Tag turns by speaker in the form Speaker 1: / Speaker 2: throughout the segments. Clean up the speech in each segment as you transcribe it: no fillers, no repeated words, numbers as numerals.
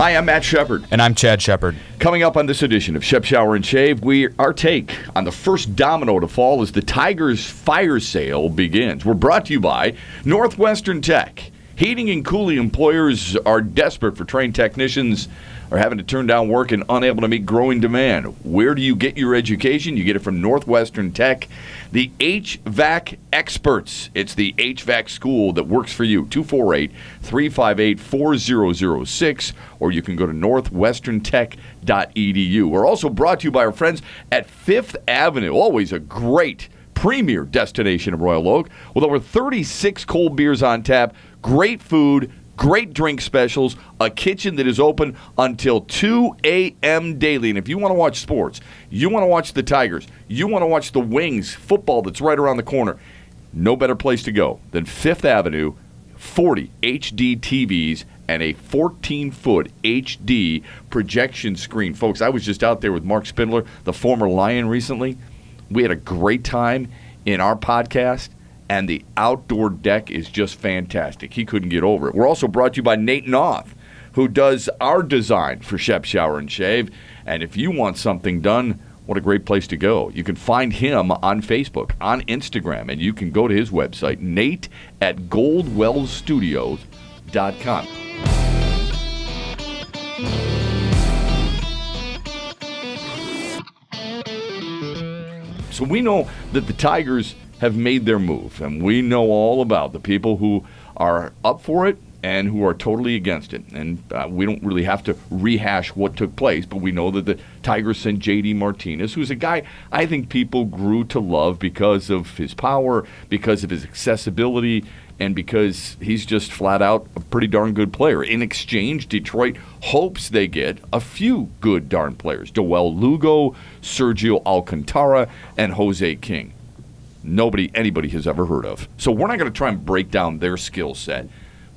Speaker 1: Hi, I'm Matt Shepard.
Speaker 2: And I'm Chad Shepard.
Speaker 1: Coming up on this edition of Shep Shower and Shave, our take on the first domino to fall as the Tigers fire sale begins. We're brought to you by Northwestern Tech. Heating and cooling employers are desperate for trained technicians, are having to turn down work and unable to meet growing demand. Where do you get your education? You get it from Northwestern Tech, the HVAC experts. It's the HVAC school that works for you. 248-358-4006, or you can go to northwesterntech.edu. We're also brought to you by our friends at Fifth Avenue. Always a great premier destination of Royal Oak with over 36 cold beers on tap, great food, great drink specials, a kitchen that is open until 2 a.m. daily. And if you want to watch sports, you want to watch the Tigers, you want to watch the Wings football that's right around the corner, no better place to go than Fifth Avenue, 40 HD TVs, and a 14-foot HD projection screen. Folks, I was just out there with Mark Spindler, the former Lion, recently. We had a great time in our podcast, and the outdoor deck is just fantastic. He couldn't get over it. We're also brought to you by Nate Noth, who does our design for Shep Shower and Shave. And if you want something done, what a great place to go. You can find him on Facebook, on Instagram, and you can go to his website, Nate at goldwellstudios.com. So we know that the Tigers have made their move, and we know all about the people who are up for it and who are totally against it. And we don't really have to rehash what took place, but we know that the Tigers sent J.D. Martinez, who's a guy I think people grew to love because of his power, because of his accessibility, and because he's just flat out a pretty darn good player. In exchange, Detroit hopes they get a few good darn players. Joel Lugo, Sergio Alcantara, and Jose King. Anybody has ever heard of. So we're not going to try and break down their skill set.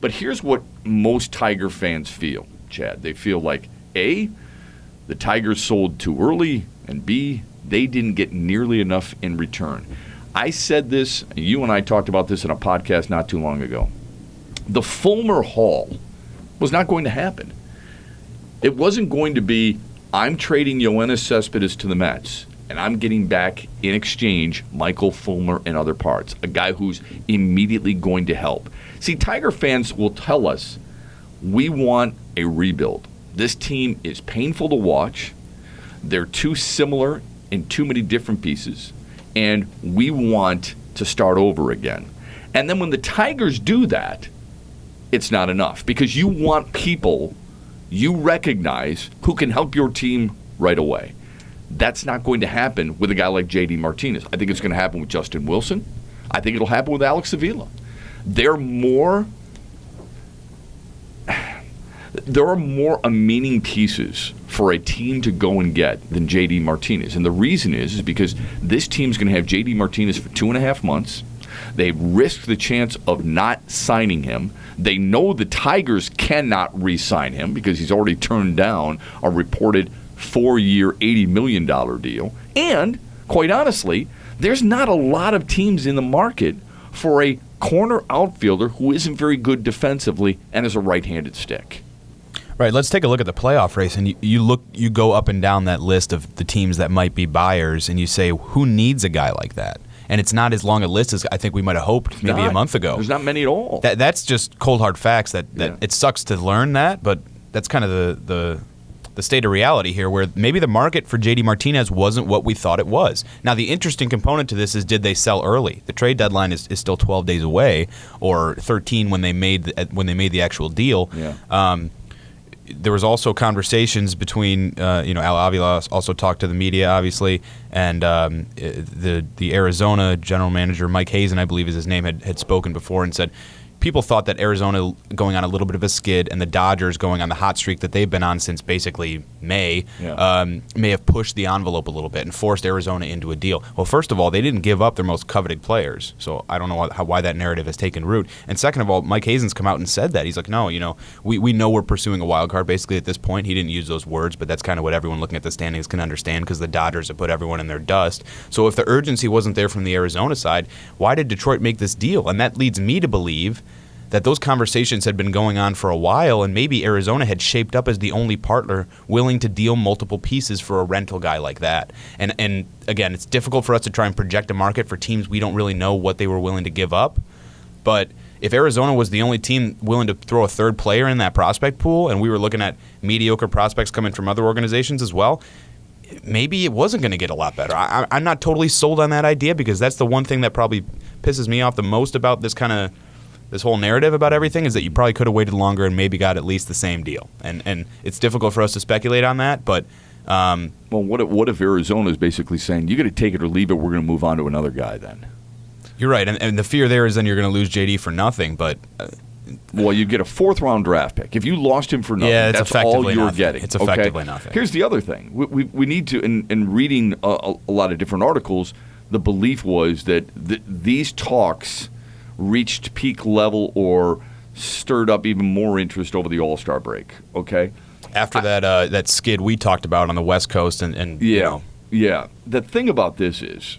Speaker 1: But here's what most Tiger fans feel, Chad. They feel like, A, the Tigers sold too early, and B, they didn't get nearly enough in return. I said this, you and I talked about this in a podcast not too long ago. The Fulmer haul was not going to happen. It wasn't going to be, I'm trading Yoenis Cespedes to the Mets, and I'm getting back in exchange Michael Fulmer and other parts, a guy who's immediately going to help. See, Tiger fans will tell us, we want a rebuild. This team is painful to watch. They're too similar in too many different pieces. And we want to start over again. And then when the Tigers do that, it's not enough because you want people you recognize who can help your team right away. That's not going to happen with a guy like J.D. Martinez. I think it's going to happen with Justin Wilson. I think it'll happen with Alex Avila. There are more meaning pieces for a team to go and get than J.D. Martinez. And the reason is because this team's going to have J.D. Martinez for 2.5 months. They've risked the chance of not signing him. They know the Tigers cannot re-sign him because he's already turned down a reported 4-year, $80 million deal. And, quite honestly, there's not a lot of teams in the market for a corner outfielder who isn't very good defensively and is a right-handed stick.
Speaker 2: Right, let's take a look at the playoff race, and you go up and down that list of the teams that might be buyers, and you say, who needs a guy like that? And it's not as long a list as I think we might have hoped maybe a month ago.
Speaker 1: There's not many at all.
Speaker 2: That's just cold hard facts. That it sucks to learn that, but that's kind of the state of reality here, where maybe the market for J.D. Martinez wasn't what we thought it was. Now, the interesting component to this is, did they sell early? The trade deadline is still 12 days away, or 13 when they made the actual deal.
Speaker 1: Yeah.
Speaker 2: There was also conversations between, Al Avila also talked to the media, obviously, and the Arizona general manager, Mike Hazen, I believe is his name, had spoken before and said, people thought that Arizona going on a little bit of a skid and the Dodgers going on the hot streak that they've been on since basically May may have pushed the envelope a little bit and forced Arizona into a deal. Well, first of all, they didn't give up their most coveted players, so I don't know why that narrative has taken root. And second of all, Mike Hazen's come out and said that. He's like, no, we know we're pursuing a wild card basically at this point. He didn't use those words, but that's kind of what everyone looking at the standings can understand because the Dodgers have put everyone in their dust. So if the urgency wasn't there from the Arizona side, why did Detroit make this deal? And that leads me to believe that those conversations had been going on for a while, and maybe Arizona had shaped up as the only partner willing to deal multiple pieces for a rental guy like that. And again, it's difficult for us to try and project a market for teams we don't really know what they were willing to give up. But if Arizona was the only team willing to throw a third player in that prospect pool, and we were looking at mediocre prospects coming from other organizations as well, maybe it wasn't going to get a lot better. I'm not totally sold on that idea, because that's the one thing that probably pisses me off the most about this whole narrative about everything, is that you probably could have waited longer and maybe got at least the same deal. And it's difficult for us to speculate on that, but
Speaker 1: well, what if Arizona is basically saying, you got to take it or leave it, we're going to move on to another guy then?
Speaker 2: You're right, and the fear there is then you're going to lose JD for nothing, but
Speaker 1: well, you get a 4th-round draft pick. If you lost him for nothing, that's all you're getting.
Speaker 2: It's effectively nothing.
Speaker 1: Here's the other thing. We need to, in reading a lot of different articles, the belief was that these talks reached peak level or stirred up even more interest over the All-Star break, okay?
Speaker 2: After that skid we talked about on the West Coast. And
Speaker 1: yeah. The thing about this is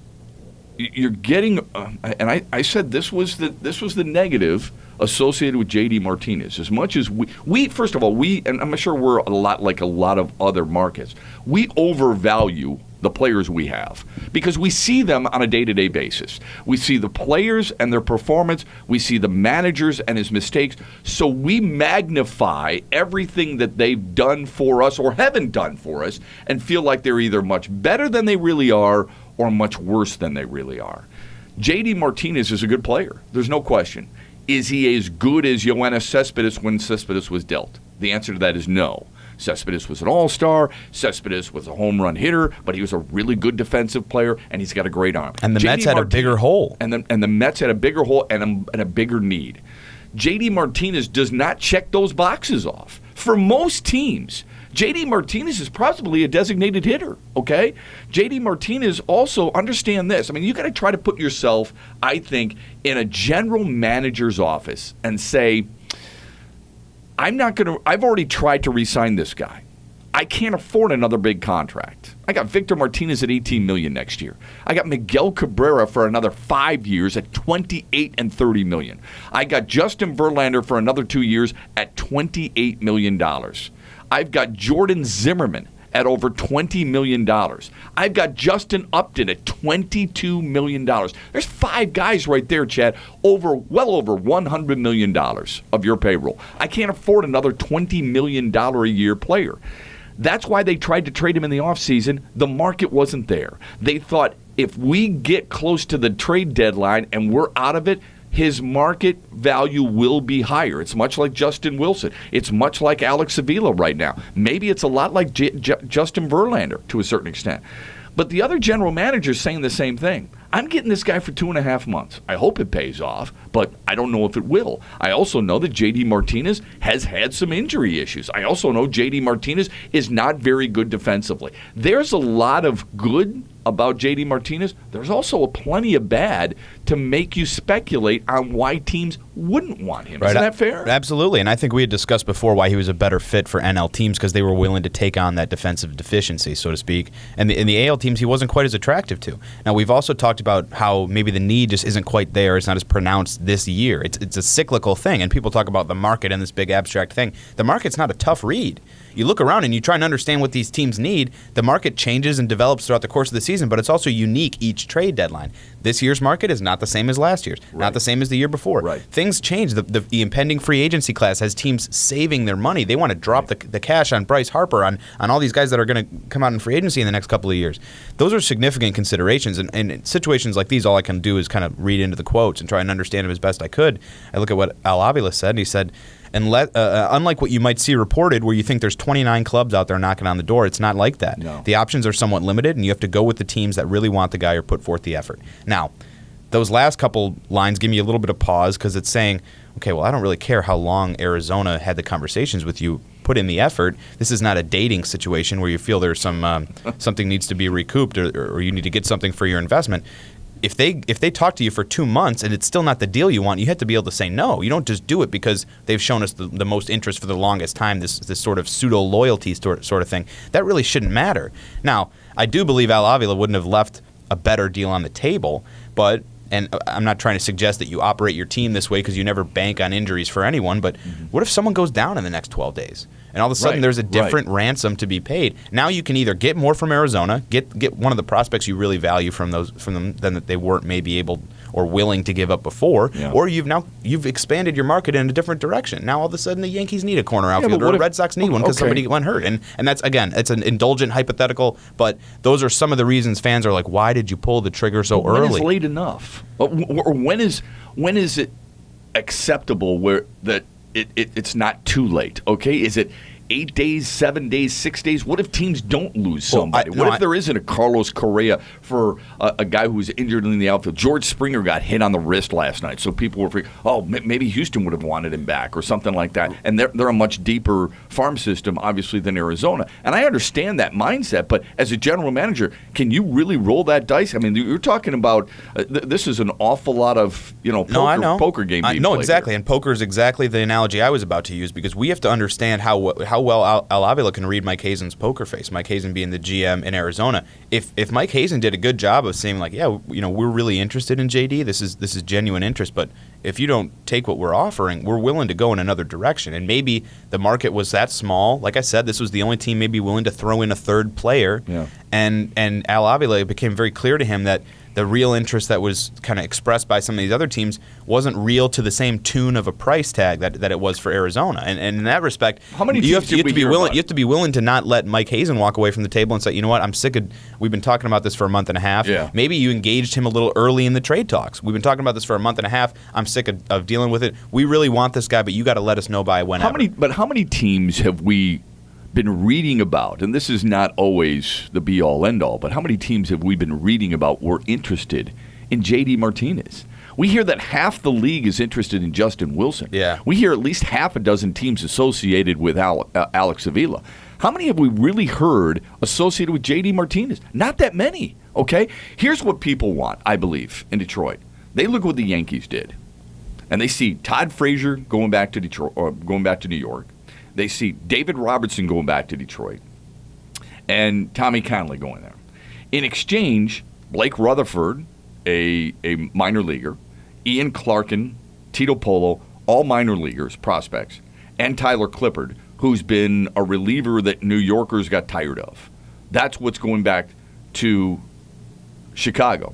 Speaker 1: you're getting and I said this was the negative associated with JD Martinez. As much as we first of all, and I'm sure we're a lot like a lot of other markets, we overvalue the players we have because we see them on a day-to-day basis. We see the players and their performance. We see the managers and his mistakes. So we magnify everything that they've done for us or haven't done for us and feel like they're either much better than they really are or much worse than they really are. JD Martinez is a good player. There's no question. Is he as good as Yoenis Cespedes when Cespedes was dealt? The answer to that is no. Cespedes was an all-star. Cespedes was a home run hitter, but he was a really good defensive player, and he's got a great arm.
Speaker 2: And the Mets had a bigger hole.
Speaker 1: And the Mets had a bigger hole and a bigger need. JD Martinez does not check those boxes off. For most teams, JD Martinez is possibly a designated hitter, okay? JD Martinez also, understand this. I mean, you got to try to put yourself, I think, in a general manager's office and say, I've already tried to re-sign this guy. I can't afford another big contract. I got Victor Martinez at $18 million next year. I got Miguel Cabrera for another 5 years at $28 and $30 million. I got Justin Verlander for another 2 years at $28 million. I've got Jordan Zimmerman at over $20 million. I've got Justin Upton at $22 million. There's 5 guys right there, Chad, well over $100 million of your payroll. I can't afford another $20 million a year player. That's why they tried to trade him in the offseason. The market wasn't there. They thought if we get close to the trade deadline and we're out of it, his market value will be higher. It's much like Justin Wilson. It's much like Alex Avila right now. Maybe it's a lot like Justin Verlander to a certain extent. But the other general manager's saying the same thing. I'm getting this guy for 2.5 months. I hope it pays off, but I don't know if it will. I also know that J.D. Martinez has had some injury issues. I also know J.D. Martinez is not very good defensively. There's a lot of good about J.D. Martinez. There's also plenty of bad to make you speculate on why teams wouldn't want him. Right. Isn't that fair?
Speaker 2: Absolutely. And I think we had discussed before why he was a better fit for NL teams because they were willing to take on that defensive deficiency, so to speak. And in the AL teams, he wasn't quite as attractive to. Now, we've also talked about how maybe the need just isn't quite there. It's not as pronounced this year. It's a cyclical thing. And people talk about the market and this big abstract thing. The market's not a tough read. You look around and you try and understand what these teams need. The market changes and develops throughout the course of the season, but it's also unique each trade deadline. This year's market is not the same as last year's, not the same as the year before.
Speaker 1: Right.
Speaker 2: Things change. The impending free agency class has teams saving their money. They want to drop the cash on Bryce Harper, on all these guys that are going to come out in free agency in the next couple of years. Those are significant considerations. And in situations like these, all I can do is kind of read into the quotes and try and understand them as best I could. I look at what Al Avila said, and he said, unlike what you might see reported where you think there's 29 clubs out there knocking on the door, it's not like that.
Speaker 1: No.
Speaker 2: The options are somewhat limited, and you have to go with the teams that really want the guy or put forth the effort. Now, those last couple lines give me a little bit of pause because it's saying, okay, well, I don't really care how long Arizona had the conversations with you. Put in the effort. This is not a dating situation where you feel there's some something needs to be recouped or you need to get something for your investment. If they talk to you for 2 months and it's still not the deal you want, you have to be able to say no. You don't just do it because they've shown us the most interest for the longest time, this sort of pseudo-loyalty sort of thing. That really shouldn't matter. Now, I do believe Al Avila wouldn't have left a better deal on the table, but and I'm not trying to suggest that you operate your team this way because you never bank on injuries for anyone, but what if someone goes down in the next 12 days? And all of a sudden there's a different ransom to be paid. Now you can either get more from Arizona, get one of the prospects you really value from them than that they weren't maybe able or willing to give up before, or you've expanded your market in a different direction. Now all of a sudden the Yankees need a corner outfielder, or the Red Sox need one because somebody went hurt. And that's, again, it's an indulgent hypothetical, but those are some of the reasons fans are like, why did you pull the trigger so early?
Speaker 1: When is late enough? Or when is it acceptable where that it's not too late? Okay, is it 8 days, 7 days, 6 days? What if teams don't lose somebody? What if there isn't a Carlos Correa for a guy who was injured in the outfield? George Springer got hit on the wrist last night, so people were maybe Houston would have wanted him back or something like that. And they're a much deeper farm system, obviously, than Arizona. And I understand that mindset, but as a general manager, can you really roll that dice? I mean, you're talking about this is an awful lot of poker game.
Speaker 2: No, exactly, and poker is exactly the analogy I was about to use, because we have to understand how well Al Avila can read Mike Hazen's poker face. Mike Hazen being the GM in Arizona. If Mike Hazen did a good job of saying like, we're really interested in JD. This is genuine interest, but if you don't take what we're offering, we're willing to go in another direction. And maybe the market was that small. Like I said, this was the only team maybe willing to throw in a third player. Yeah. And Al Avila, it became very clear to him that the real interest that was kind of expressed by some of these other teams wasn't real to the same tune of a price tag that it was for Arizona. And in that respect, you have to be willing to not let Mike Hazen walk away from the table and say, you know what, I'm sick of, we've been talking about this for a month and a half. Yeah. Maybe you engaged him a little early in the trade talks. We've been talking about this for a month and a half. I'm sick of dealing with it. We really want this guy, but you got to let us know by whenever.
Speaker 1: How many teams have we been reading about, and this is not always the be-all, end-all, but how many teams have we been reading about were interested in J.D. Martinez? We hear that half the league is interested in Justin Wilson.
Speaker 2: Yeah.
Speaker 1: We hear at least half a dozen teams associated with Alex Avila. How many have we really heard associated with J.D. Martinez? Not that many, okay? Here's what people want, I believe, in Detroit. They look at what the Yankees did, and they see Todd Frazier going back to Detroit, or going back to New York. They see David Robertson going back to Detroit and Tommy Connolly going there. In exchange, Blake Rutherford, a minor leaguer, Ian Clarkin, Tito Polo, all minor leaguers, prospects, and Tyler Clippard, who's been a reliever that New Yorkers got tired of. That's what's going back to Chicago.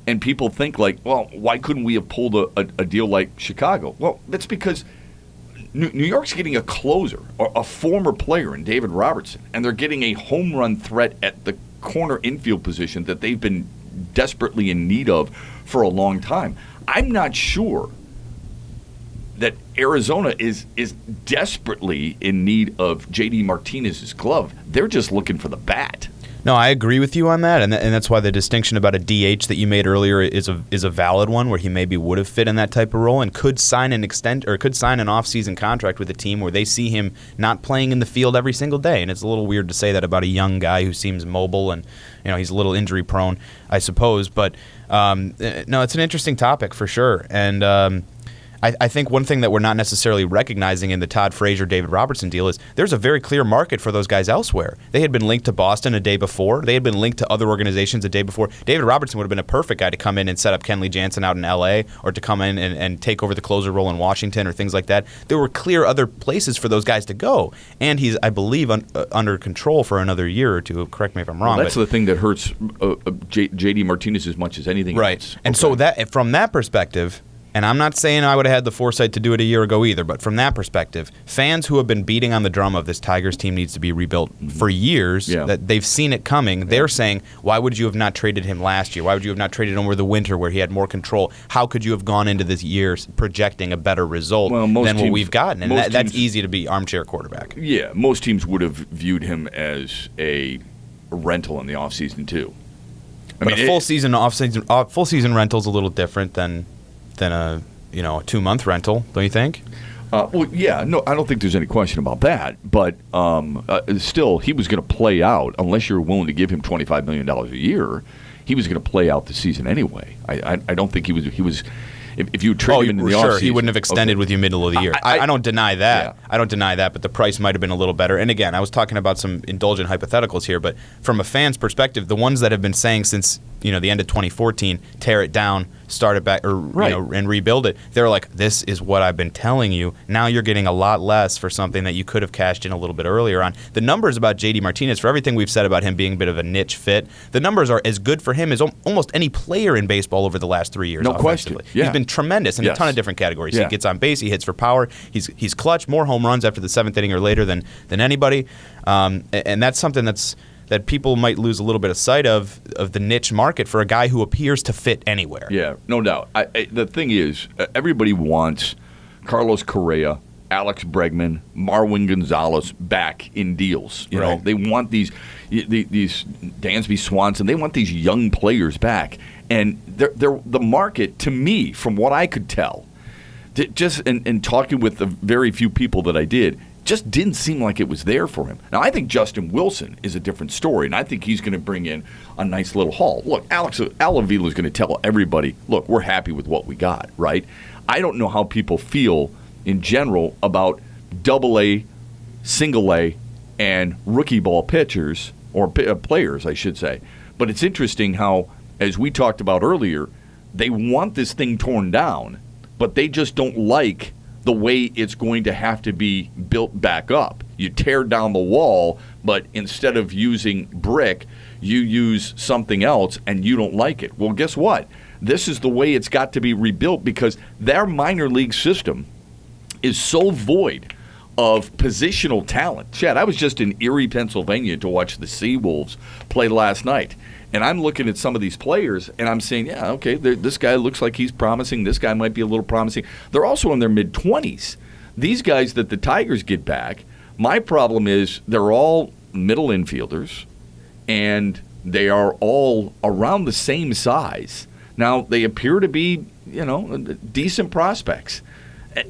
Speaker 1: And people think like, well, why couldn't we have pulled a deal like Chicago? Well, that's because New York's getting a closer, or a former player in David Robertson, and they're getting a home run threat at the corner infield position that they've been desperately in need of for a long time. I'm not sure that Arizona is desperately in need of J.D. Martinez's glove. They're just looking for the bat.
Speaker 2: No, I agree with you on that, and that's why the distinction about a DH that you made earlier is a valid one, where he maybe would have fit in that type of role and could sign an off-season contract with a team where they see him not playing in the field every single day. And it's a little weird to say that about a young guy who seems mobile and he's a little injury prone, I suppose. But no, it's an interesting topic for sure, and I think one thing that we're not necessarily recognizing in the Todd Frazier, David Robertson deal is there's a very clear market for those guys elsewhere. They had been linked to Boston a day before. They had been linked to other organizations a day before. David Robertson would have been a perfect guy to come in and set up Kenley Jansen out in L.A. or to come in and take over the closer role in Washington or things like that. There were clear other places for those guys to go. And he's, I believe, under control for another year or two. Correct me if I'm wrong.
Speaker 1: Well, that's the thing that hurts J.D. Martinez as much as anything else.
Speaker 2: Right. And so that from that perspective, and I'm not saying I would have had the foresight to do it a year ago either, but from that perspective, fans who have been beating on the drum of this Tigers team needs to be rebuilt for years, that they've seen it coming, they're saying, why would you have not traded him last year? Why would you have not traded him over the winter where he had more control? How could you have gone into this year projecting a better result than what we've gotten? And that's easy to be armchair quarterback.
Speaker 1: Yeah, most teams would have viewed him as a rental in the offseason too.
Speaker 2: But a full season rental is a little different than a 2-month rental, don't you think?
Speaker 1: Well, yeah, no, I don't think there's any question about that. But still, he was going to play out unless you're willing to give him $25 million a year. He was going to play out the season anyway. I don't think he was. If you trade him in the offseason,
Speaker 2: he wouldn't have extended with you middle of the year. I don't deny that. Yeah. I don't deny that, but the price might have been a little better. And again, I was talking about some indulgent hypotheticals here, but from a fan's perspective, the ones that have been saying since the end of 2014, tear it down, start it back, or and rebuild it. They're like, this is what I've been telling you. Now you're getting a lot less for something that you could have cashed in a little bit earlier on. The numbers about J.D. Martinez, for everything we've said about him being a bit of a niche fit, the numbers are as good for him as almost any player in baseball over the last 3 years.
Speaker 1: No question. Yeah.
Speaker 2: He's been tremendous in a ton of different categories. He gets on base, he hits for power, he's clutch, more home runs after the 7th inning or later than anybody, and that's something that people might lose a little bit of sight of the niche market for a guy who appears to fit anywhere.
Speaker 1: Yeah, no doubt. The thing is, everybody wants Carlos Correa, Alex Bregman, Marwin Gonzalez back in deals. You know, they want these Dansby Swanson. They want these young players back, and they're the market, to me, from what I could tell, just in talking with the very few people that I did, just didn't seem like it was there for him. Now, I think Justin Wilson is a different story, and I think he's going to bring in a nice little haul. Look, Al Avila is going to tell everybody, look, we're happy with what we got, right? I don't know how people feel in general about AA, single A, and rookie ball pitchers, or players, I should say. But it's interesting how, as we talked about earlier, they want this thing torn down, but they just don't like the way it's going to have to be built back up. You tear down the wall, but instead of using brick, you use something else, and you don't like it. Well, guess what? This is the way it's got to be rebuilt, because their minor league system is so void of positional talent. Chad, I was just in Erie, Pennsylvania to watch the Seawolves play last night. And I'm looking at some of these players, and I'm saying, yeah, okay, this guy looks like he's promising. This guy might be a little promising. They're also in their mid-20s. These guys that the Tigers get back, my problem is they're all middle infielders, and they are all around the same size. Now, they appear to be, decent prospects.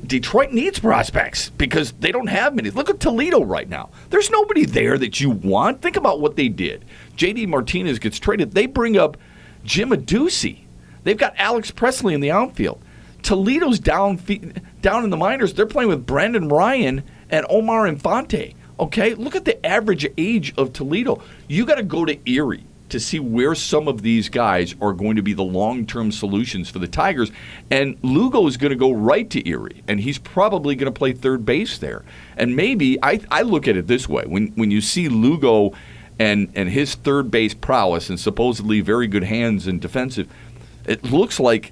Speaker 1: Detroit needs prospects because they don't have many. Look at Toledo right now. There's nobody there that you want. Think about what they did. J.D. Martinez gets traded. They bring up Jim Adducey. They've got Alex Presley in the outfield. Toledo's down in the minors. They're playing with Brandon Ryan and Omar Infante. Okay, look at the average age of Toledo. You got to go to Erie to see where some of these guys are going to be the long-term solutions for the Tigers. And Lugo is going to go right to Erie, and he's probably going to play third base there. And maybe, I look at it this way, when you see Lugo and his third base prowess and supposedly very good hands and defensive, it looks like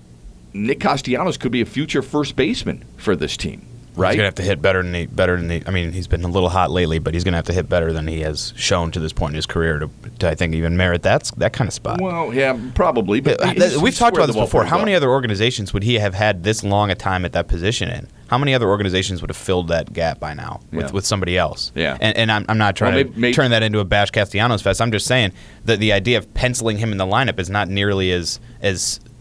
Speaker 1: Nick Castellanos could be a future first baseman for this team. Right?
Speaker 2: He's going to have to hit better than I mean, he's been a little hot lately, but he's going to have to hit better than he has shown to this point in his career to I think, even merit that kind of spot.
Speaker 1: Well, yeah, probably. But
Speaker 2: we've talked about this before. How many other organizations would he have had this long a time at that position in? How many other organizations would have filled that gap by now with somebody else?
Speaker 1: Yeah.
Speaker 2: And I'm not trying to turn that into a bash Castellanos fest. I'm just saying that the idea of penciling him in the lineup is not nearly as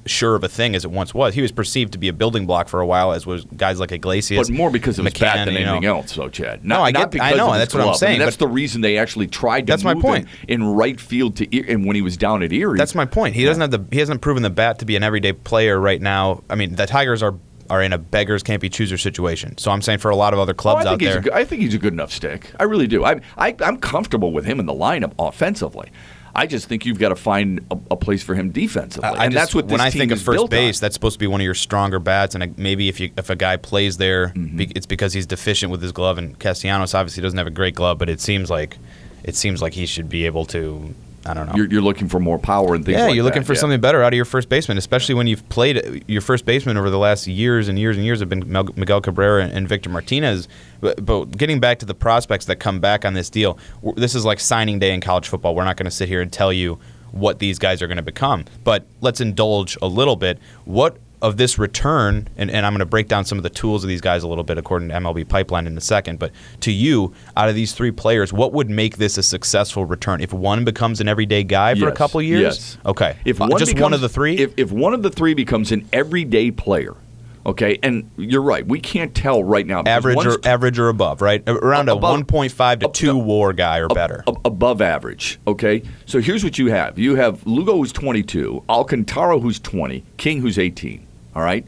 Speaker 2: sure of a thing as it once was. He was perceived to be a building block for a while, as was guys like Iglesias.
Speaker 1: But more because of his bat than anything else, though, Chad. Not because of his
Speaker 2: that's what I'm saying.
Speaker 1: I mean, that's the reason they actually tried to move him in right field to Erie, and when he was down at Erie.
Speaker 2: That's my point. He hasn't proven the bat to be an everyday player right now. I mean, the Tigers are in a beggars can't be choosers situation. So I'm saying for a lot of other clubs out there,
Speaker 1: I think he's a good enough stick. I really do. I'm comfortable with him in the lineup offensively. I just think you've got to find a place for him defensively, and that's what this
Speaker 2: when I
Speaker 1: team
Speaker 2: think of
Speaker 1: is
Speaker 2: first
Speaker 1: built
Speaker 2: base,
Speaker 1: on.
Speaker 2: That's supposed to be one of your stronger bats. And maybe if a guy plays there, it's because he's deficient with his glove. And Castellanos obviously doesn't have a great glove, but it seems like he should be able to. I don't know.
Speaker 1: You're looking for more power and things like that.
Speaker 2: Yeah, you're looking for something better out of your first baseman, especially when you've played your first baseman over the last years and years and years have been Miguel Cabrera and Victor Martinez. But getting back to the prospects that come back on this deal, this is like signing day in college football. We're not going to sit here and tell you what these guys are going to become. But let's indulge a little bit. What of this return, and I'm going to break down some of the tools of these guys a little bit according to MLB Pipeline in a second, but to you, out of these three players, what would make this a successful return? If one becomes an everyday guy for a couple years?
Speaker 1: Yes.
Speaker 2: Okay.
Speaker 1: If
Speaker 2: one of the three?
Speaker 1: If one of the three becomes an everyday player, okay, and you're right, we can't tell right now.
Speaker 2: Average or above, right? Around a 1.5 to 2 WAR guy or better.
Speaker 1: Above average, okay? So here's what you have. You have Lugo, who's 22, Alcantara, who's 20, King, who's 18, all right?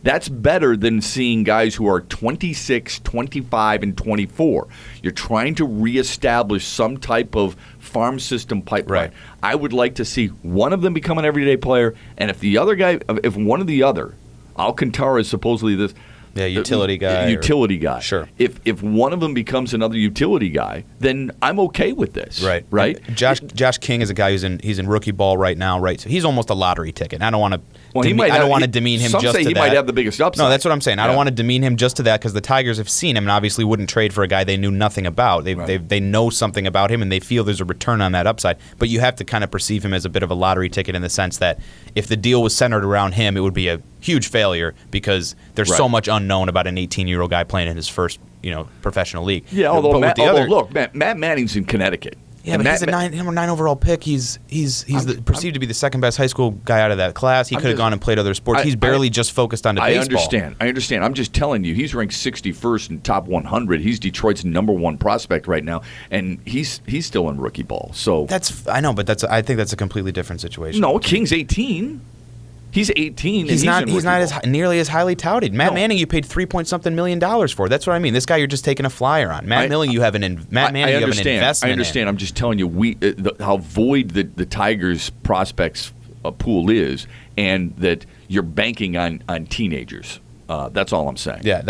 Speaker 1: That's better than seeing guys who are 26, 25, and 24. You're trying to reestablish some type of farm system pipeline.
Speaker 2: Right.
Speaker 1: I would like to see one of them become an everyday player, and if one of the other, Alcantara is supposedly this.
Speaker 2: Yeah, utility guy.
Speaker 1: Utility guy.
Speaker 2: Sure.
Speaker 1: If one of them becomes another utility guy, then I'm okay with this.
Speaker 2: Right.
Speaker 1: Right.
Speaker 2: And Josh King is a guy he's in rookie ball right now. Right. So he's almost a lottery ticket. And I don't want to.
Speaker 1: Well,
Speaker 2: I don't want to demean him
Speaker 1: some
Speaker 2: just
Speaker 1: say
Speaker 2: to
Speaker 1: he
Speaker 2: that.
Speaker 1: might have the biggest upside.
Speaker 2: No, that's what I'm saying. I
Speaker 1: Yeah.
Speaker 2: don't want to demean him just to that because the Tigers have seen him and obviously wouldn't trade for a guy they knew nothing about. They know something about him and they feel there's a return on that upside. But you have to kind of perceive him as a bit of a lottery ticket in the sense that if the deal was centered around him, it would be a huge failure because there's so much unknown about an 18-year-old guy playing in his first professional league.
Speaker 1: Yeah, although Matt Manning's in Connecticut.
Speaker 2: Yeah, but he's a number 9 overall pick. He's perceived to be the second best high school guy out of that class. He could have gone and played other sports. He's barely just focused on the baseball.
Speaker 1: I understand. I'm just telling you, he's ranked 61st in top 100. He's Detroit's number 1 prospect right now, and he's still in rookie ball. So
Speaker 2: I know, but I think that's a completely different situation.
Speaker 1: No, King's 18. He's 18.
Speaker 2: He's not nearly as highly touted. Matt Manning, you paid $3-point-something million for. That's what I mean. This guy, you're just taking a flyer on. Matt Manning, you have an investment.
Speaker 1: I understand. I'm just telling you how void the Tigers' prospects pool is, and that you're banking on teenagers. That's all I'm saying.
Speaker 2: Yeah,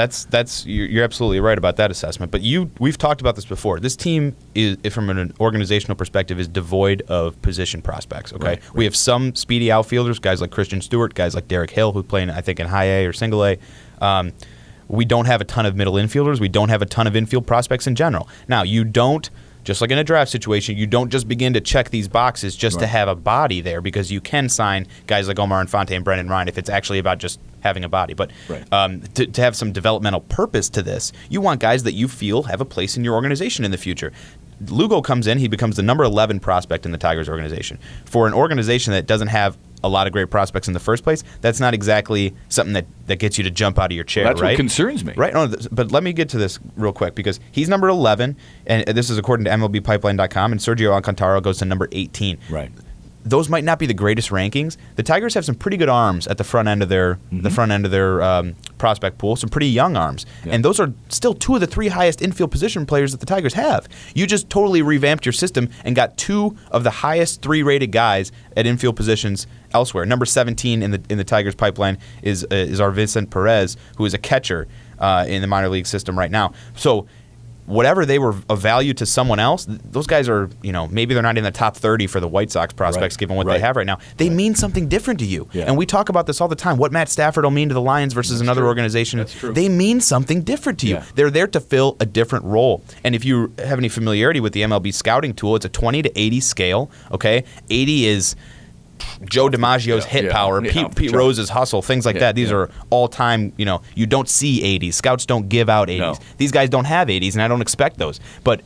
Speaker 2: you're absolutely right about that assessment. But we've talked about this before. This team is, from an organizational perspective, is devoid of position prospects. Okay,
Speaker 1: right.
Speaker 2: We have some speedy outfielders, guys like Christian Stewart, guys like Derek Hill, who play in, I think, in high A or single A. We don't have a ton of middle infielders. We don't have a ton of infield prospects in general. Now, you don't. Just like in a draft situation, you don't just begin to check these boxes just to have a body there because you can sign guys like Omar Infante and Brendan Ryan if it's actually about just having a body. But to have some developmental purpose to this, you want guys that you feel have a place in your organization in the future. Lugo comes in, he becomes the number 11 prospect in the Tigers organization. For an organization that doesn't have a lot of great prospects in the first place, that's not exactly something that gets you to jump out of your chair,
Speaker 1: That's
Speaker 2: right?
Speaker 1: what concerns me.
Speaker 2: Right? No, but let me get to this real quick because he's number 11, and this is according to MLBpipeline.com, and Sergio Alcantara goes to number 18.
Speaker 1: Right.
Speaker 2: Those might not be the greatest rankings. The Tigers have some pretty good arms at the front end of their prospect pool, some pretty young arms. Yeah. And those are still 2 of the 3 highest infield position players that the Tigers have. You just totally revamped your system and got 2 of the highest 3 rated guys at infield positions elsewhere. Number 17 in the Tigers pipeline is our Vincent Perez, who is a catcher in the minor league system right now. So whatever they were of value to someone else, those guys are, maybe they're not in the top 30 for the White Sox prospects given what they have right now. They mean something different to you. Yeah. And we talk about this all the time. What Matt Stafford will mean to the Lions versus another organization.
Speaker 1: That's true.
Speaker 2: They mean something different to you. Yeah. They're there to fill a different role. And if you have any familiarity with the MLB scouting tool, it's a 20 to 80 scale, okay? 80 is Joe DiMaggio's hit power, Pete Rose's hustle, things like that. These are all-time, you don't see 80s. Scouts don't give out 80s. No. These guys don't have 80s, and I don't expect those. But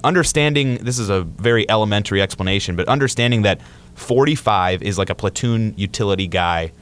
Speaker 2: understanding, this is a very elementary explanation, but understanding that 45 is like a platoon utility guy.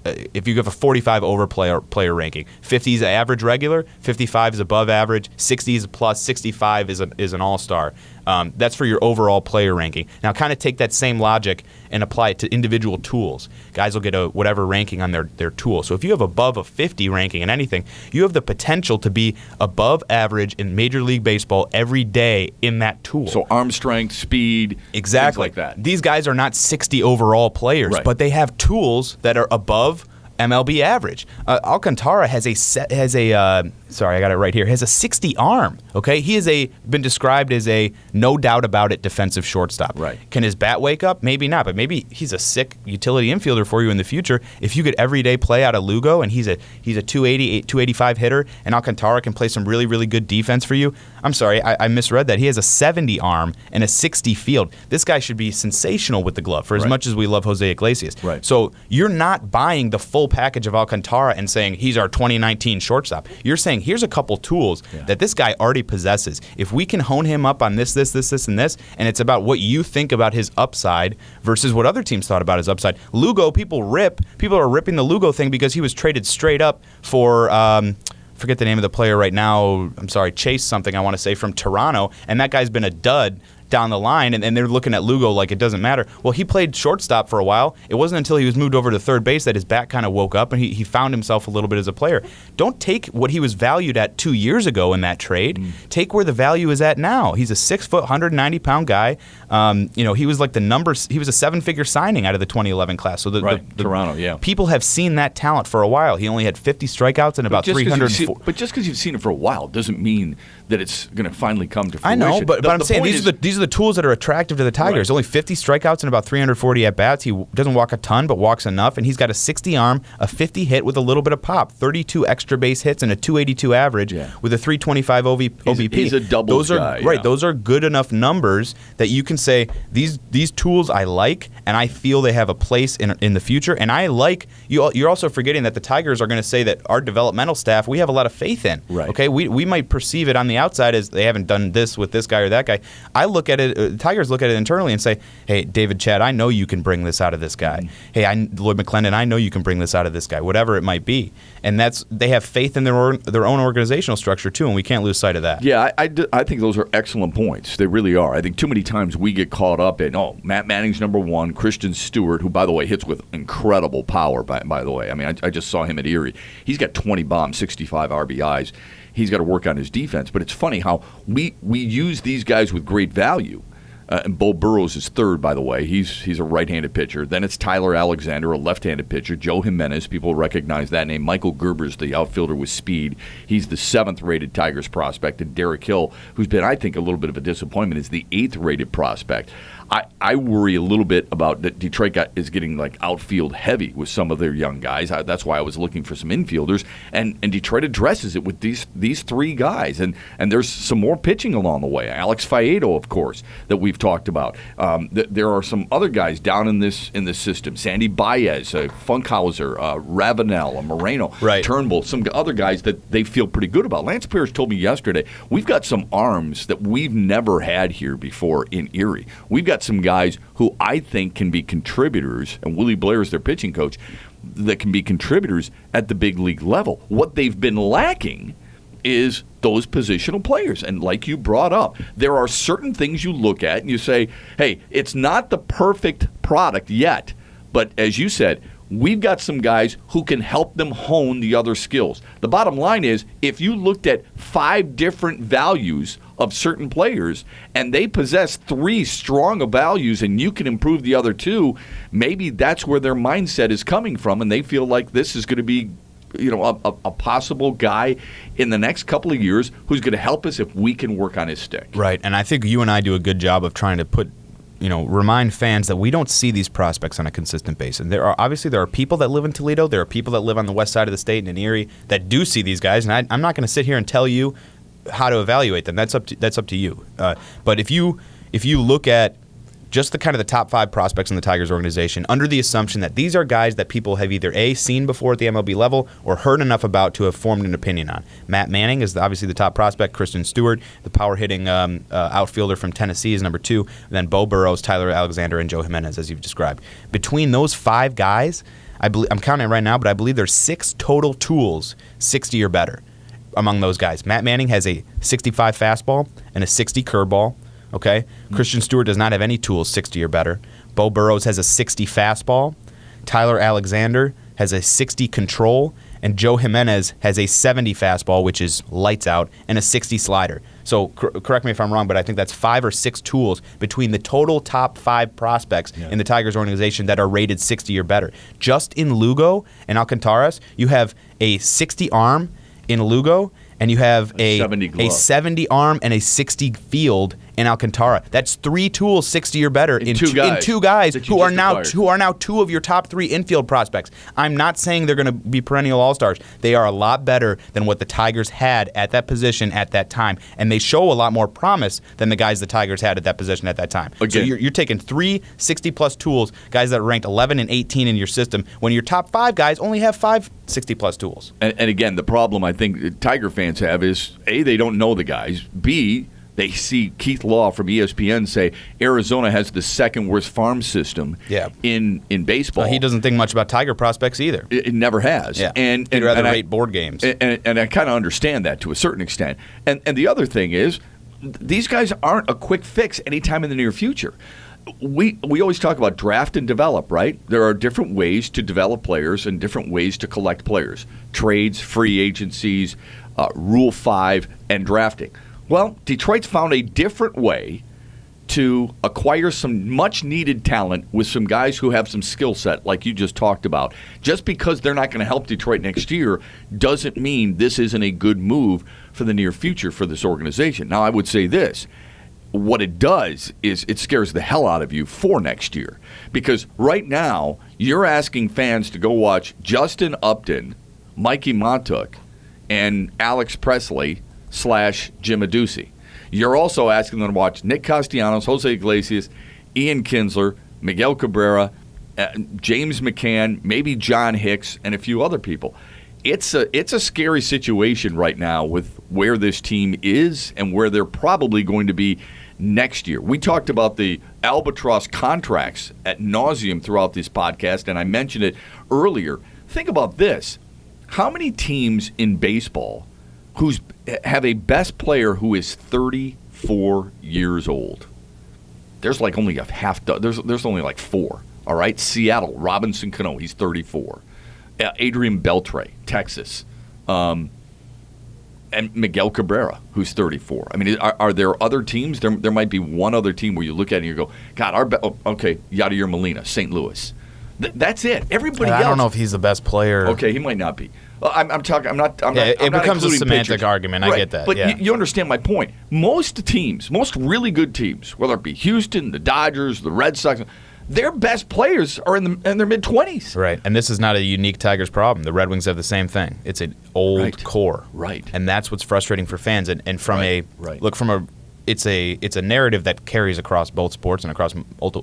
Speaker 2: If you have a 45 over player ranking, 50 is average regular, 55 is above average, 60 is a plus, 65 is an all-star. That's for your overall player ranking. Now, kind of take that same logic and apply it to individual tools. Guys will get a whatever ranking on their tool. So if you have above a 50 ranking in anything, you have the potential to be above average in Major League Baseball every day in that tool.
Speaker 1: So arm strength, speed,
Speaker 2: exactly
Speaker 1: things like that.
Speaker 2: These guys are not 60 overall players, but they have tools that are above MLB average. Alcantara has a 60 arm. Okay, he is been described as a no doubt about it defensive shortstop.
Speaker 1: Right.
Speaker 2: Can his bat wake up? Maybe not, but maybe he's a sick utility infielder for you in the future. If you get everyday play out of Lugo and he's a 280, 285 hitter, and Alcantara can play some really, really good defense for you. I'm sorry, I misread that. He has a 70 arm and a 60 field. This guy should be sensational with the glove for as much as we love Jose Iglesias.
Speaker 1: Right.
Speaker 2: So you're not buying the full package of Alcantara and saying he's our 2019 shortstop. You're saying here's a couple tools that this guy already possesses. If we can hone him up on this, and this, and it's about what you think about his upside versus what other teams thought about his upside. Lugo, people are ripping the Lugo thing because he was traded straight up for forget the name of the player right now. I'm sorry, Chase something I want to say from Toronto, and that guy's been a dud down the line, and they're looking at Lugo like it doesn't matter. Well, he played shortstop for a while. It wasn't until he was moved over to third base that his bat kind of woke up and he found himself a little bit as a player. Don't take what he was valued at 2 years ago in that trade. Take where the value is at now. He's a 6 foot, 190-pound guy. He was like he was a 7-figure signing out of the 2011 class. So the
Speaker 1: Toronto, yeah.
Speaker 2: People have seen that talent for a while. He only had 50 strikeouts and about 300.
Speaker 1: But just because you've seen it for a while doesn't mean that it's going to finally come to fruition.
Speaker 2: I know, but I'm saying these are the tools that are attractive to the Tigers.
Speaker 1: Right.
Speaker 2: Only 50 strikeouts and about 340 at-bats. He doesn't walk a ton, but walks enough, and he's got a 60 arm, a 50 hit with a little bit of pop, 32 extra base hits, and a 282 average with a 325 OBP.
Speaker 1: He's a doubles guy.
Speaker 2: Right, those are good enough numbers that you can say, these tools I like, and I feel they have a place in the future, and I like, you're also forgetting that the Tigers are going to say that our developmental staff, we have a lot of faith in.
Speaker 1: Right.
Speaker 2: Okay, we might perceive it on the outside as they haven't done this with this guy or that guy. I look at it, Tigers look at it internally and say, hey, David Chad, I know you can bring this out of this guy. Hey, Lloyd McClendon, I know you can bring this out of this guy, whatever it might be. And they have faith in their own organizational structure too, and we can't lose sight of that.
Speaker 1: Yeah, I think those are excellent points. They really are. I think too many times we get caught up in, Matt Manning's number one, Christian Stewart, who, by the way, hits with incredible power, by the way. I mean, I just saw him at Erie. He's got 20 bombs, 65 RBIs. He's got to work on his defense. But it's funny how we use these guys with great value. And Bo Burrows is third, by the way. He's a right-handed pitcher. Then it's Tyler Alexander, a left-handed pitcher. Joe Jimenez, people recognize that name. Michael Gerber's the outfielder with speed. He's the 7th-rated Tigers prospect. And Derek Hill, who's been, I think, a little bit of a disappointment, is the 8th-rated prospect. I worry a little bit about that Detroit is getting like outfield heavy with some of their young guys. That's why I was looking for some infielders, and Detroit addresses it with these 3 guys, and there's some more pitching along the way. Alex Faedo, of course, that we've talked about. There are some other guys down in this system: Sandy Baez, Funkhauser, Ravenel, Moreno, Turnbull, some other guys that they feel pretty good about. Lance Pierce told me yesterday, we've got some arms that we've never had here before in Erie. We've got some guys who I think can be contributors, and Willie Blair is their pitching coach, that can be contributors at the big league level. What they've been lacking is those positional players. And like you brought up, there are certain things you look at and you say, hey, it's not the perfect product yet, but as you said, we've got some guys who can help them hone the other skills. The bottom line is, if you looked at 5 different values of certain players and they possess 3 strong values and you can improve the other 2, maybe that's where their mindset is coming from, and they feel like this is going to be a possible guy in the next couple of years who's going to help us if we can work on his stick.
Speaker 2: Right, and I think you and I do a good job of trying to remind fans that we don't see these prospects on a consistent basis. And there are people that live in Toledo, there are people that live on the west side of the state and in Erie that do see these guys, and I'm not going to sit here and tell you how to evaluate them. That's up to you. But if you look at just the kind of the top 5 prospects in the Tigers organization, under the assumption that these are guys that people have either seen before at the MLB level or heard enough about to have formed an opinion on. Matt Manning is obviously the top prospect. Christian Stewart, the power-hitting outfielder from Tennessee, is number 2. And then Bo Burrows, Tyler Alexander, and Joe Jimenez, as you've described. Between those 5 guys, I'm counting right now, but I believe there's 6 total tools 60 or better among those guys. Matt Manning has a 65 fastball and a 60 curveball. Okay? Christian Stewart does not have any tools 60 or better. Bo Burrows has a 60 fastball. Tyler Alexander has a 60 control. And Joe Jimenez has a 70 fastball, which is lights out, and a 60 slider. So correct me if I'm wrong, but I think that's 5 or 6 tools between the total top 5 prospects in the Tigers organization that are rated 60 or better. Just in Lugo and Alcantaras, you have a 60 arm in Lugo, and you have a 70 arm and a 60 field in Alcantara. That's 3 tools 60 or better in two guys who are now 2 of your top 3 infield prospects. I'm not saying they're going to be perennial all-stars. They are a lot better than what the Tigers had at that position at that time, and they show a lot more promise than the guys the Tigers had at that position at that time. Again. So you're taking 3 60-plus tools, guys that are ranked 11 and 18 in your system, when your top 5 guys only have 5 60-plus tools.
Speaker 1: And again, the problem I think Tiger fans have is, A, they don't know the guys. B, they see Keith Law from ESPN say Arizona has the 2nd worst farm system in baseball.
Speaker 2: He doesn't think much about Tiger prospects either.
Speaker 1: It never has.
Speaker 2: Yeah. And he'd rather rate board games.
Speaker 1: And I kind of understand that to a certain extent. And the other thing is, these guys aren't a quick fix anytime in the near future. We always talk about draft and develop, right? There are different ways to develop players and different ways to collect players. Trades, free agencies, Rule 5, and drafting. Well, Detroit's found a different way to acquire some much-needed talent with some guys who have some skill set, like you just talked about. Just because they're not going to help Detroit next year doesn't mean this isn't a good move for the near future for this organization. Now, I would say this. What it does is it scares the hell out of you for next year. Because right now, you're asking fans to go watch Justin Upton, Mikey Montauk, and Alex Presley / Jim Adducci. You're also asking them to watch Nick Castellanos, Jose Iglesias, Ian Kinsler, Miguel Cabrera, James McCann, maybe John Hicks, and a few other people. It's a scary situation right now with where this team is and where they're probably going to be next year. We talked about the albatross contracts ad nauseum throughout this podcast, and I mentioned it earlier. Think about this. How many teams in baseball have a best player who is 34 years old? There's like only there's only like 4. All right, Seattle, Robinson Cano, he's 34. Adrian Beltre, Texas, and Miguel Cabrera, who's 34. I mean, are there other teams? There might be one other team where you look at it and you go, God, okay, Yadier Molina, St. Louis. That's it. Everybody else.
Speaker 2: I don't know if he's the best player.
Speaker 1: Okay, he might not be. I'm talking. I'm not.
Speaker 2: It becomes a semantic
Speaker 1: pitchers.
Speaker 2: argument.
Speaker 1: Right.
Speaker 2: I get that.
Speaker 1: But
Speaker 2: yeah.
Speaker 1: you understand my point. Most teams, most really good teams, whether it be Houston, the Dodgers, the Red Sox, their best players are in their mid-20s.
Speaker 2: Right, and this is not a unique Tigers problem. The Red Wings have the same thing. It's an old core.
Speaker 1: Right.
Speaker 2: And that's what's frustrating for fans. And from it's a narrative that carries across both sports and across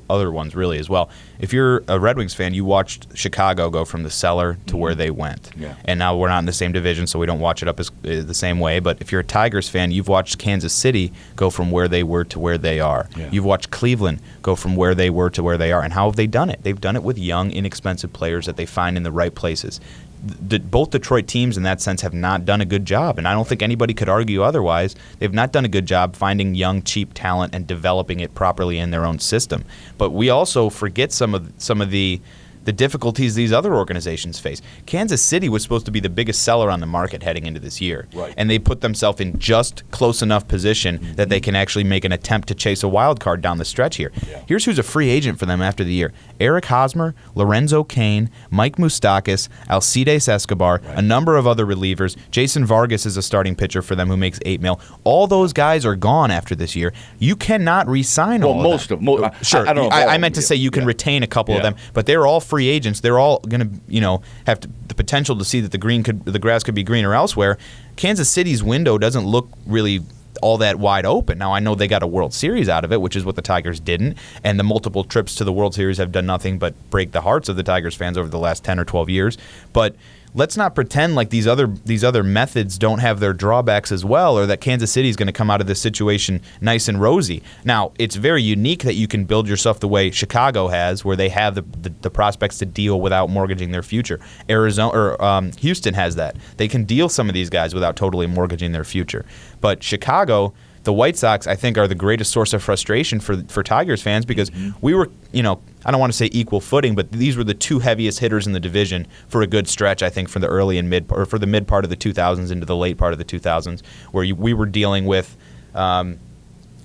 Speaker 2: other ones really as well. If you're a Red Wings fan, you watched Chicago go from the cellar to where they went.
Speaker 1: Yeah.
Speaker 2: And now we're not in the same division, so we don't watch it up the same way. But if you're a Tigers fan, you've watched Kansas City go from where they were to where they are.
Speaker 1: Yeah.
Speaker 2: You've watched Cleveland go from where they were to where they are. And how have they done it? They've done it with young, inexpensive players that they find in the right places. Both Detroit teams in that sense have not done a good job, and I don't think anybody could argue otherwise. They've not done a good job finding young, cheap talent and developing it properly in their own system. But we also forget some of the difficulties these other organizations face. Kansas City was supposed to be the biggest seller on the market heading into this year, and they put themselves in just close enough position that they can actually make an attempt to chase a wild card down the stretch here. Yeah. Here's who's a free agent for them after the year. Eric Hosmer, Lorenzo Cain, Mike Moustakas, Alcides Escobar, a number of other relievers. Jason Vargas is a starting pitcher for them who makes $8 million. All those guys are gone after this year. You cannot re-sign all of them. Sure. I meant to say you can retain a couple of them, but they're all free agents. They're all going to, have the potential to see that the grass could be greener elsewhere. Kansas City's window doesn't look really all that wide open. Now, I know they got a World Series out of it, which is what the Tigers didn't, and the multiple trips to the World Series have done nothing but break the hearts of the Tigers fans over the last 10 or 12 years. But let's not pretend like these other methods don't have their drawbacks as well, or that Kansas City is going to come out of this situation nice and rosy. Now, it's very unique that you can build yourself the way Chicago has, where they have the prospects to deal without mortgaging their future. Houston has that. They can deal some of these guys without totally mortgaging their future. But Chicago, the White Sox, I think, are the greatest source of frustration for Tigers fans because we were, I don't want to say equal footing, but these were the two heaviest hitters in the division for a good stretch, I think, for the early and mid, or for the mid part of the 2000s into the late part of the 2000s, where we were dealing with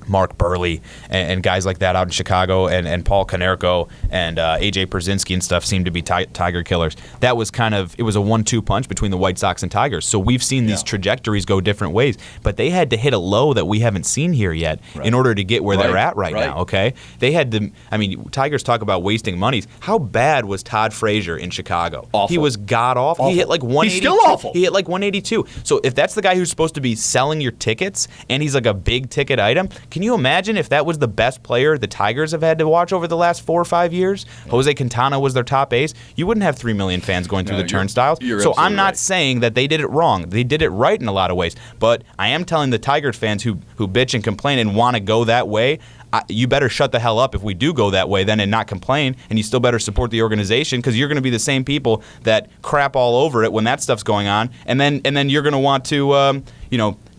Speaker 2: Mark Burley and guys like that out in Chicago, and Paul Konerko and A.J. Pierzynski and stuff seemed to be Tiger killers. That was it was a 1-2 punch between the White Sox and Tigers. So we've seen these trajectories go different ways, but they had to hit a low that we haven't seen here yet in order to get where they're at right now, okay? They had to, Tigers talk about wasting monies. How bad was Todd Frazier in Chicago?
Speaker 1: Awful.
Speaker 2: He was god-awful. He hit like 182.
Speaker 1: He's still awful.
Speaker 2: He hit like 182. So if that's the guy who's supposed to be selling your tickets and he's like a big-ticket item, can you imagine if that was the best player the Tigers have had to watch over the last 4 or 5 years? Jose Quintana was their top ace. You wouldn't have 3 million fans going through the turnstiles. So I'm not saying that they did it wrong. They did it right in a lot of ways. But I am telling the Tigers fans who bitch and complain and want to go that way, you better shut the hell up if we do go that way then and not complain, and you still better support the organization because you're going to be the same people that crap all over it when that stuff's going on, and then you're going to want to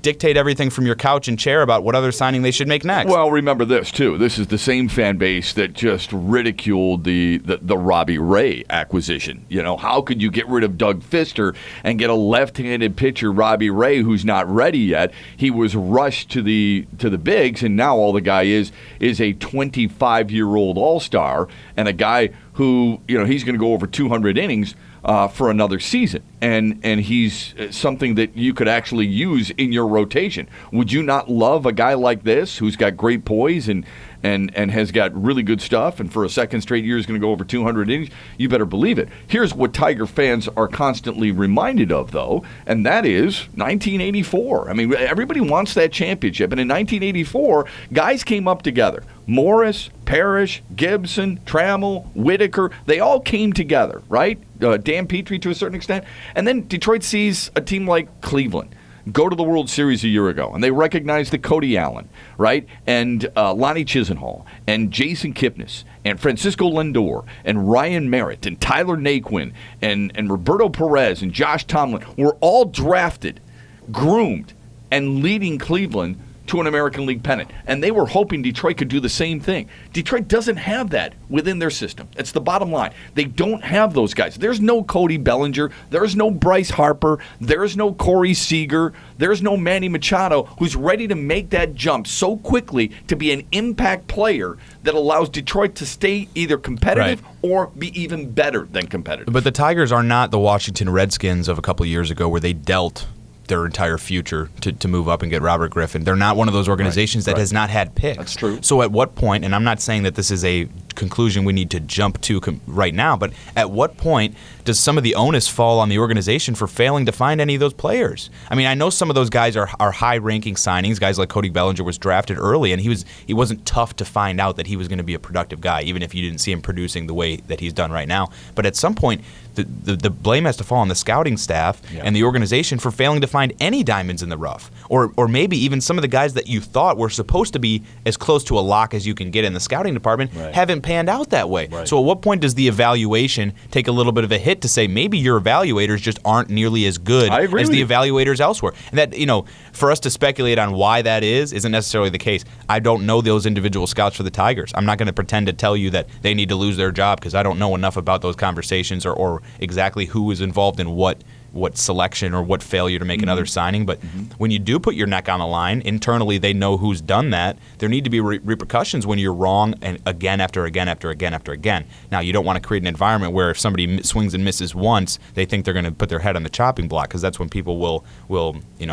Speaker 2: dictate everything from your couch and chair about what other signing they should make next.
Speaker 1: Well, remember this, too. This is the same fan base that just ridiculed the Robbie Ray acquisition. You know, how could you get rid of Doug Fister and get a left-handed pitcher, Robbie Ray, who's not ready yet? He was rushed to the bigs, and now all the guy is a 25-year-old all-star and a guy who, you know, he's going to go over 200 innings for another season, and he's something that you could actually use in your rotation. Would you not love a guy like this who's got great poise and has got really good stuff, and for a second straight year is going to go over 200 innings? You better believe it. Here's what Tiger fans are constantly reminded of, though, and that is 1984. I mean, everybody wants that championship, and in 1984, guys came up together. Morris, Parrish, Gibson, Trammell, Whitaker, they all came together, right? Dan Petrie to a certain extent. And then Detroit sees a team like Cleveland go to the World Series a year ago, and they recognize the Cody Allen, right? And Lonnie Chisenhall, and Jason Kipnis, and Francisco Lindor, and Ryan Merritt, and Tyler Naquin, and Roberto Perez, and Josh Tomlin were all drafted, groomed, and leading Cleveland to an American League pennant. And they were hoping Detroit could do the same thing. Detroit doesn't have that within their system. It's the bottom line. They don't have those guys. There's no Cody Bellinger. There's no Bryce Harper. There's no Corey Seager. There's no Manny Machado who's ready to make that jump so quickly to be an impact player that allows Detroit to stay either competitive or be even better than competitive.
Speaker 2: But the Tigers are not the Washington Redskins of a couple of years ago where they dealt their entire future to move up and get Robert Griffin. They're not one of those organizations that has not had picks.
Speaker 1: That's true.
Speaker 2: So at what point, and I'm not saying that this is a conclusion we need to jump to right now, but at what point does some of the onus fall on the organization for failing to find any of those players? I mean, I know some of those guys are high-ranking signings. Guys like Cody Bellinger was drafted early, and he wasn't tough to find out that he was going to be a productive guy, even if you didn't see him producing the way that he's done right now. But at some point, the blame has to fall on the scouting staff and the organization for failing to find any diamonds in the rough, or maybe even some of the guys that you thought were supposed to be as close to a lock as you can get in the scouting department haven't panned out that way. So at what point does the evaluation take a little bit of a hit to say maybe your evaluators just aren't nearly as good as the evaluators elsewhere? And that, you know, for us to speculate on why that isn't necessarily the case. I don't know those individual scouts for the Tigers. I'm not going to pretend to tell you that they need to lose their job because I don't know enough about those conversations or exactly who is involved in what selection or what failure to make another signing. But when you do put your neck on the line, internally they know who's done that. There need to be repercussions when you're wrong and again after again after again after again. Now, you don't want to create an environment where if somebody swings and misses once, they think they're going to put their head on the chopping block, because that's when people will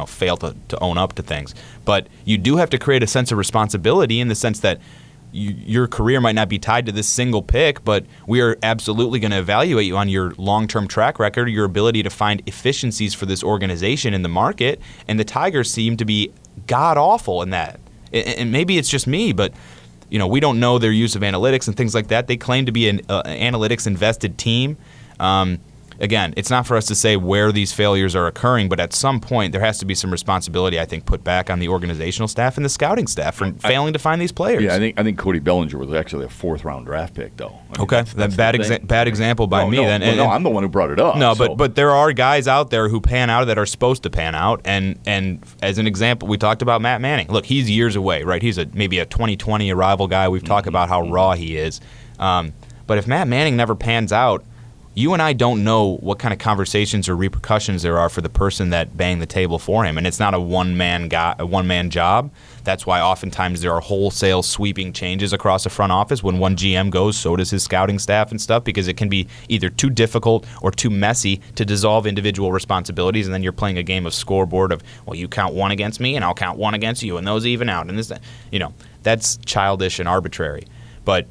Speaker 2: fail to own up to things. But you do have to create a sense of responsibility in the sense that your career might not be tied to this single pick, but we are absolutely going to evaluate you on your long-term track record, your ability to find efficiencies for this organization in the market, and the Tigers seem to be god-awful in that. And maybe it's just me, but we don't know their use of analytics and things like that. They claim to be an analytics-invested team. Again, it's not for us to say where these failures are occurring, but at some point there has to be some responsibility, I think, put back on the organizational staff and the scouting staff for failing to find these players.
Speaker 1: Yeah, I think Cody Bellinger was actually a fourth-round draft pick, though.
Speaker 2: Okay, that's bad example by me. Then.
Speaker 1: No, I'm the one who brought it up.
Speaker 2: No, but there are guys out there who pan out that are supposed to pan out, and as an example, we talked about Matt Manning. Look, he's years away, right? He's maybe a 2020 arrival guy. We've talked about how raw he is. But if Matt Manning never pans out, you and I don't know what kind of conversations or repercussions there are for the person that banged the table for him, and it's not a one-man job. That's why oftentimes there are wholesale sweeping changes across the front office. When one GM goes, so does his scouting staff and stuff, because it can be either too difficult or too messy to dissolve individual responsibilities, and then you're playing a game of scoreboard of, well, you count one against me, and I'll count one against you, and those even out, and this, that's childish and arbitrary. But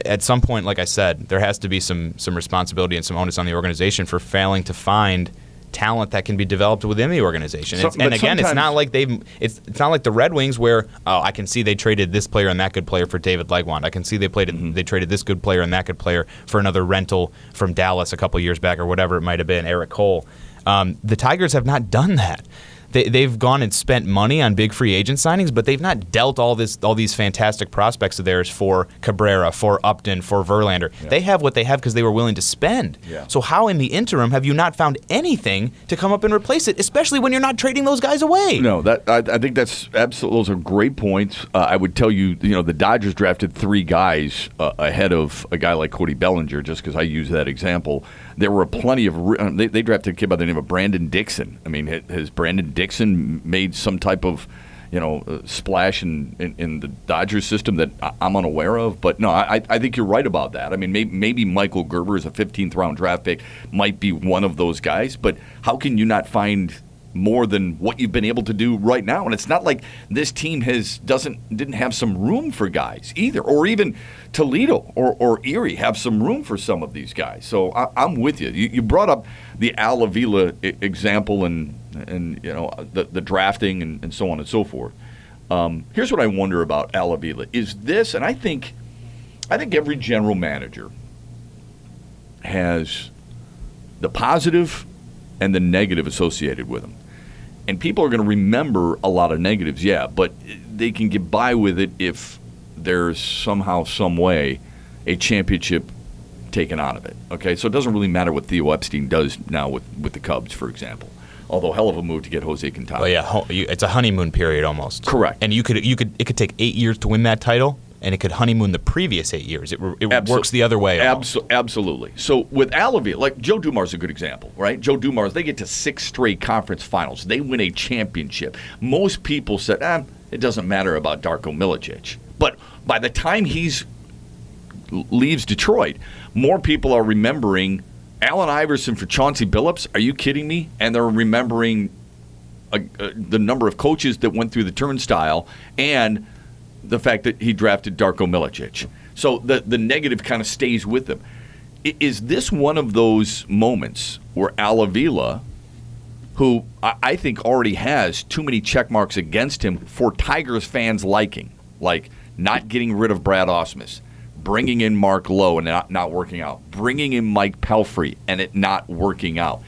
Speaker 2: at some point, like I said, there has to be some responsibility and some onus on the organization for failing to find talent that can be developed within the organization. And again, it's not like it's not like the Red Wings where I can see they traded this player and that good player for David Legwand. I can see they traded this good player and that good player for another rental from Dallas a couple years back or whatever it might have been, Eric Cole. The Tigers have not done that. they've gone and spent money on big free agent signings, but they've not dealt all these fantastic prospects of theirs for Cabrera, for Upton, for Verlander.
Speaker 1: Yeah.
Speaker 2: They have what they have because they were willing to spend.
Speaker 1: Yeah.
Speaker 2: So how in the interim have you not found anything to come up and replace it, especially when you're not trading those guys away?
Speaker 1: No, I think that's absolutely, those are great points. I would tell you, the Dodgers drafted 3 guys ahead of a guy like Cody Bellinger, just because I use that example. There were plenty of they drafted a kid by the name of Brandon Dixon. I mean, has Brandon Dixon made some type of splash in the Dodgers system that I'm unaware of? But no, I think you're right about that. I mean, maybe Michael Gerber is a 15th round draft pick, might be one of those guys. But how can you not find more than what you've been able to do right now? And it's not like this team didn't have some room for guys either, or even Toledo or Erie have some room for some of these guys. So I'm with you. You brought up the Al Avila example and the drafting and so on and so forth. Here's what I wonder about Al Avila is this, and I think every general manager has the positive and the negative associated with them. And people are going to remember a lot of negatives, yeah, but they can get by with it if there's somehow, some way, a championship taken out of it. Okay, so it doesn't really matter what Theo Epstein does now with the Cubs, for example. Although hell of a move to get Jose Quintana.
Speaker 2: Oh yeah, it's a honeymoon period almost.
Speaker 1: Correct.
Speaker 2: And it could take 8 years to win that title, and it could honeymoon the previous 8 years. It works the other way.
Speaker 1: Absolutely. So with Al Avila, like Joe Dumar's a good example, right? Joe Dumars, they get to 6 straight conference finals. They win a championship. Most people said, it doesn't matter about Darko Milicic. But by the time leaves Detroit, more people are remembering Allen Iverson for Chauncey Billups. Are you kidding me? And they're remembering the number of coaches that went through the turnstile and the fact that he drafted Darko Milicic. So the negative kind of stays with them. Is this one of those moments where Al Avila, who I think already has too many check marks against him for Tigers fans' liking, like not getting rid of Brad Ausmus, bringing in Mark Lowe and not working out, bringing in Mike Pelfrey and it not working out.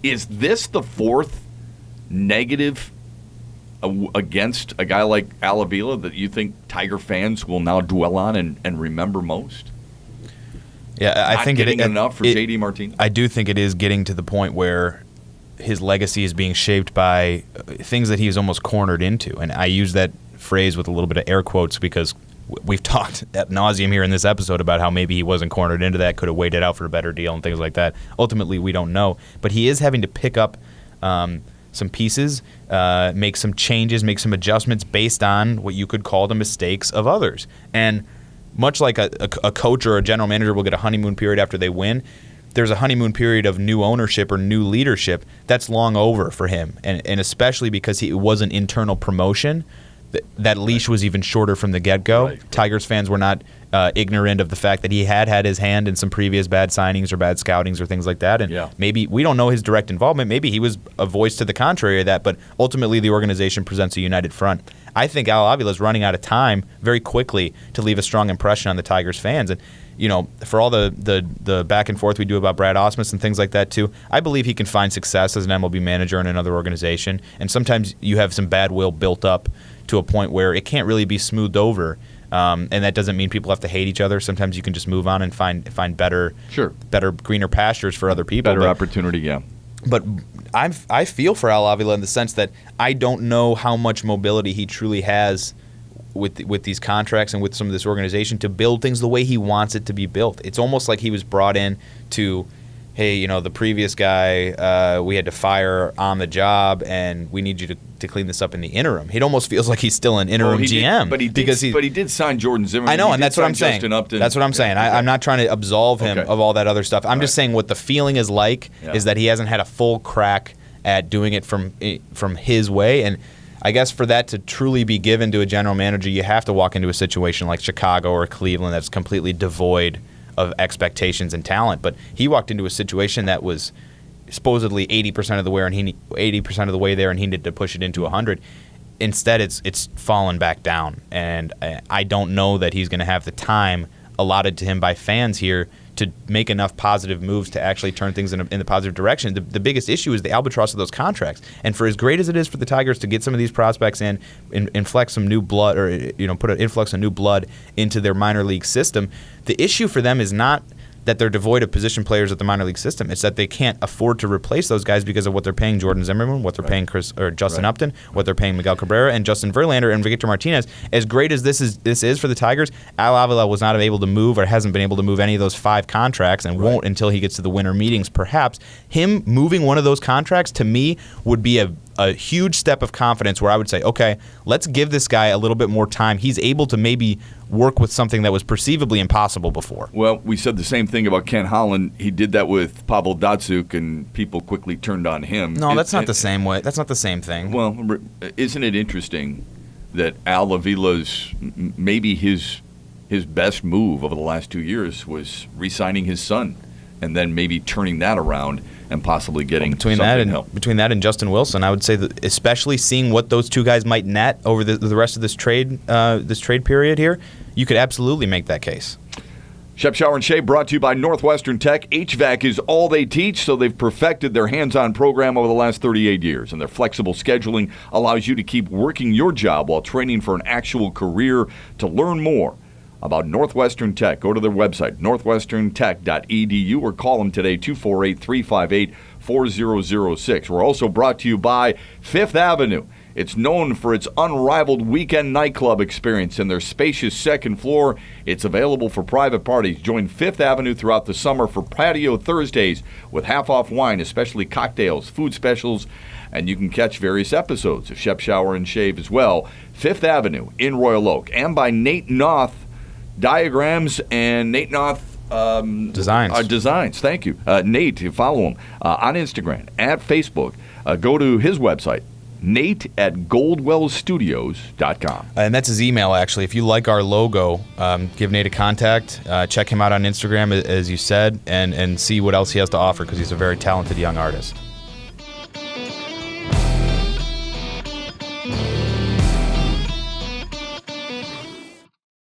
Speaker 1: Is this the 4th negative against a guy like Al Avila that you think Tiger fans will now dwell on and remember most?
Speaker 2: Yeah, I think
Speaker 1: it enough for JD Martinez.
Speaker 2: I do think it is getting to the point where his legacy is being shaped by things that he's almost cornered into, and I use that phrase with a little bit of air quotes because we've talked ad nauseum here in this episode about how maybe he wasn't cornered into that, could have waited out for a better deal and things like that. Ultimately, we don't know, but he is having to pick up some pieces, make some changes, make some adjustments based on what you could call the mistakes of others. And much like a coach or a general manager will get a honeymoon period after they win, there's a honeymoon period of new ownership or new leadership that's long over for him. And especially because it was an internal promotion, that leash was even shorter from the get-go. Right. Tigers fans were not ignorant of the fact that he had his hand in some previous bad signings or bad scoutings or things like that. And maybe we don't know his direct involvement. Maybe he was a voice to the contrary of that, but ultimately the organization presents a united front. I think Al Avila is running out of time very quickly to leave a strong impression on the Tigers fans. And for all the back and forth we do about Brad Ausmus and things like that too, I believe he can find success as an MLB manager in another organization. And sometimes you have some bad will built up to a point where it can't really be smoothed over. And that doesn't mean people have to hate each other. Sometimes you can just move on and find better, greener pastures for other people.
Speaker 1: Better opportunity, yeah.
Speaker 2: But I feel for Al Avila in the sense that I don't know how much mobility he truly has with these contracts and with some of this organization to build things the way he wants it to be built. It's almost like he was brought in to, hey, the previous guy we had to fire on the job, and we need you to clean this up in the interim. It almost feels like he's still an interim GM.
Speaker 1: But he did sign Jordan Zimmerman.
Speaker 2: I know, and that's what I'm saying.
Speaker 1: Justin Upton.
Speaker 2: That's what I'm saying. I'm not trying to absolve him of all that other stuff. I'm just saying what the feeling is like is that he hasn't had a full crack at doing it from his way. And I guess for that to truly be given to a general manager, you have to walk into a situation like Chicago or Cleveland that's completely devoid of expectations and talent. But he walked into a situation that was supposedly 80% of the way, and 80% of the way there, and he needed to push it into 100. Instead, it's fallen back down, and I don't know that he's going to have the time allotted to him by fans here to make enough positive moves to actually turn things in the positive direction. The biggest issue is the albatross of those contracts. And for as great as it is for the Tigers to get some of these prospects in, inflect some new blood, or put an influx of new blood into their minor league system, the issue for them is not that they're devoid of position players at the minor league system. It's that they can't afford to replace those guys because of what they're paying Jordan Zimmerman, what they're paying Justin Upton, what they're paying Miguel Cabrera and Justin Verlander and Victor Martinez. As great as this is for the Tigers, Al Avila was not able to move or hasn't been able to move any of those 5 contracts and won't until he gets to the winter meetings. Perhaps him moving one of those contracts to me would be a huge step of confidence where I would say, okay, let's give this guy a little bit more time. He's able to maybe work with something that was perceivably impossible before.
Speaker 1: Well, we said the same thing about Ken Holland. He did that with Pavel Datsyuk, and people quickly turned on him.
Speaker 2: No, that's not the same way. That's not the same thing.
Speaker 1: Well, isn't it interesting that Al Avila's maybe his best move over the last 2 years was re-signing his son, and then maybe turning that around and possibly getting
Speaker 2: between that and Justin Wilson, I would say that especially seeing what those two guys might net over the rest of this trade period here, you could absolutely make that case.
Speaker 1: Shep, Shower, and Shave brought to you by Northwestern Tech. HVAC is all they teach, so they've perfected their hands-on program over the last 38 years, and their flexible scheduling allows you to keep working your job while training for an actual career. To learn more about Northwestern Tech, go to their website, northwesterntech.edu, or call them today, 248-358-4006. We're also brought to you by Fifth Avenue. It's known for its unrivaled weekend nightclub experience and their spacious second floor. It's available for private parties. Join Fifth Avenue throughout the summer for Patio Thursdays with half-off wine, especially cocktails, food specials, and you can catch various episodes of Shep, Shower, and Shave as well. Fifth Avenue in Royal Oak. And by Nate Noth Diagrams and Nate Noth Designs. Thank you. Nate, follow him on Instagram, at Facebook. Go to his website, Nate@goldwellstudios.com.
Speaker 2: And that's his email, actually. If you like our logo, give Nate a contact. Check him out on Instagram, as you said, and see what else he has to offer, because he's a very talented young artist.